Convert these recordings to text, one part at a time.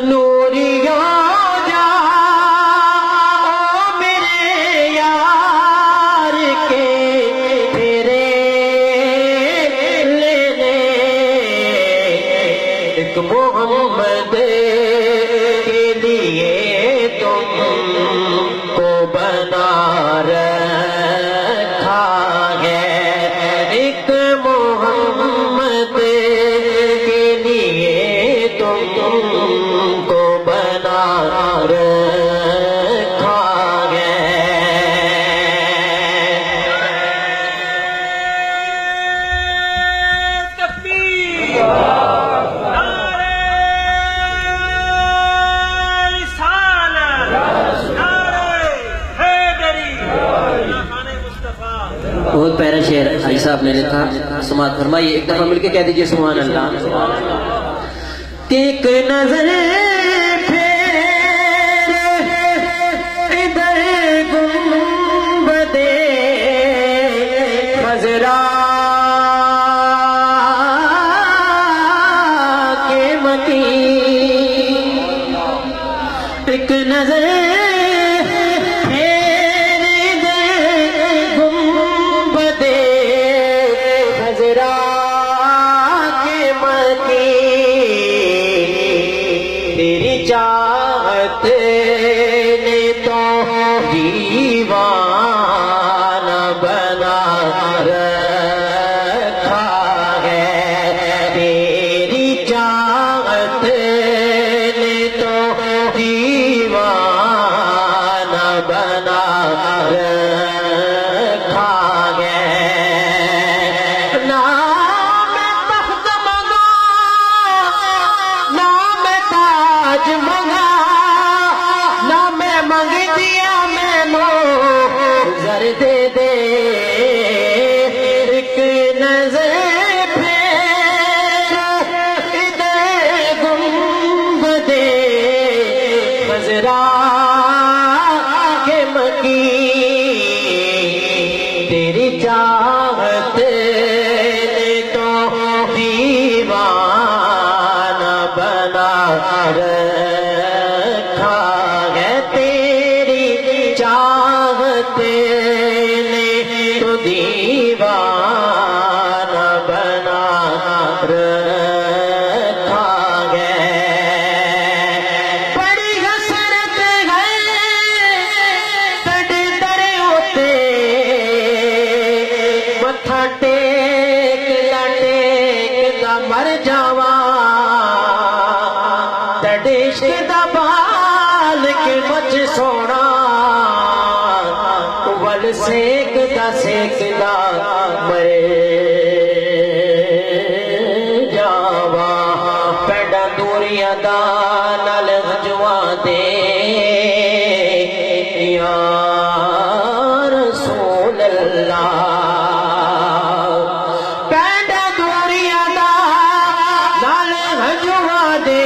نوریو جا میرے یار کے تیرے لینے ایک محمد کے لیے تم کو بنا رکھا ہے ایک محمد کے لیے تم کو بنا رکھا ہے تکبیر نعرہ رسالت نعرہ حیدری خانِ مصطفیٰ بہت پیارا شعر علی صاحب نے لکھا سماعت فرمائیے ایک دفعہ مل کے کہہ دیجئے سبحان اللہ کہ ایک نظر پھیر ادھر گنبدِ خضرا کے متین ایک نظر تیری چاہت نے تو دیوانہ بنا رکھا ہے تیری چاہت نے تو دیوانہ بنا رکھا ہے منگا نہ میں منگ دیا میں نو زر دے دے ایک نظر پھیر ادھر گنبدِ خضرا کے مکین تیری چاہت نے تو دیوانہ بنا رکھا ہے تیری چاہت نے تو دیوانہ بنا رکھا ہے بڑی حسرت ہے تڑ در ہوتے متھا ٹیک دا مر جاواں عشق دا بال کے مچ سونا ول سیک دا مر جاواں پیڈا دوریاں دا نال ہجواں دے یا رسول اللہ پیڈا دوریاں دا نال ہجواں دے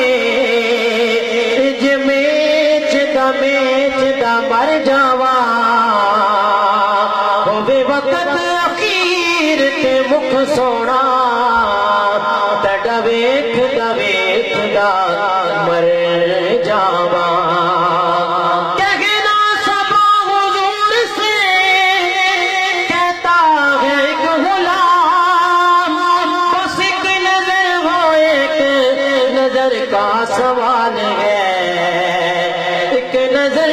مر جاواں ہووے وقت اخیر تے مکھ سونا تڑا ویکھ دا مر جاواں کہنا صبا حضور سے کہتا ہے ایک غلام بس ایک نظر ہو ایک نظر کا سوال ہے ایک نظر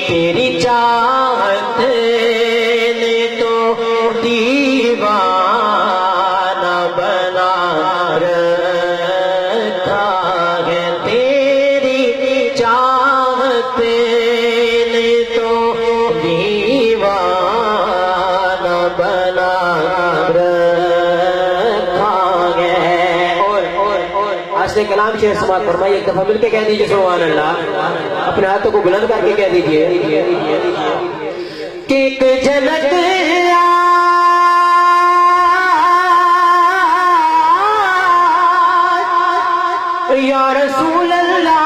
تیری چاہت نے تو دیوانہ بنا رکھا ہے تیری چاہت نے تو دیوانہ بنا رکھا ہے آج کلام شعر سماعت فرمائیے ایک دفعہ مل کے کہہ دیجیے سبحان اللہ اپنے ہاتھوں کو بلند کر کے کہہ دیجیے کہ ایک جھلک یا رسول اللہ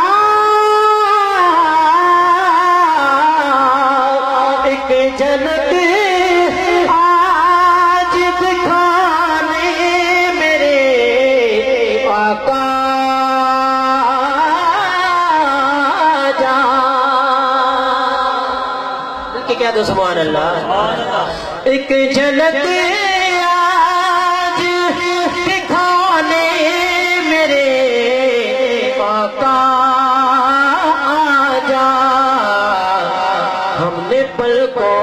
کہہ دو سبحان اللہ. ایک جھلک آج دکھانے میرے آقا آجا. ہم نے پلکوں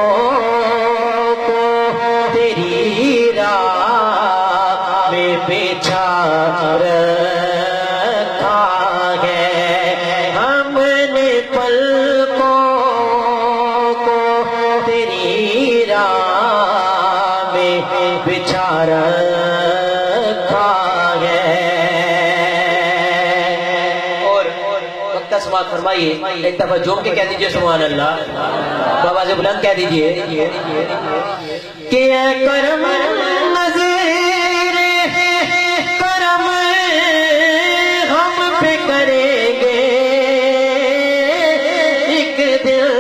کو تیری راہ میں بچھا رکھا ہے. ہم نے پلکوں کو تیری راہ میں بچھا رکھا ہے. اور وقت سماعت فرمائیے. ایک دفعہ جھوم کے کہہ دیجئے سبحان اللہ. آواز بلند کہہ دیجئے کہ اے کرم نظیر کرم ہم پہ کریں گے. ایک دل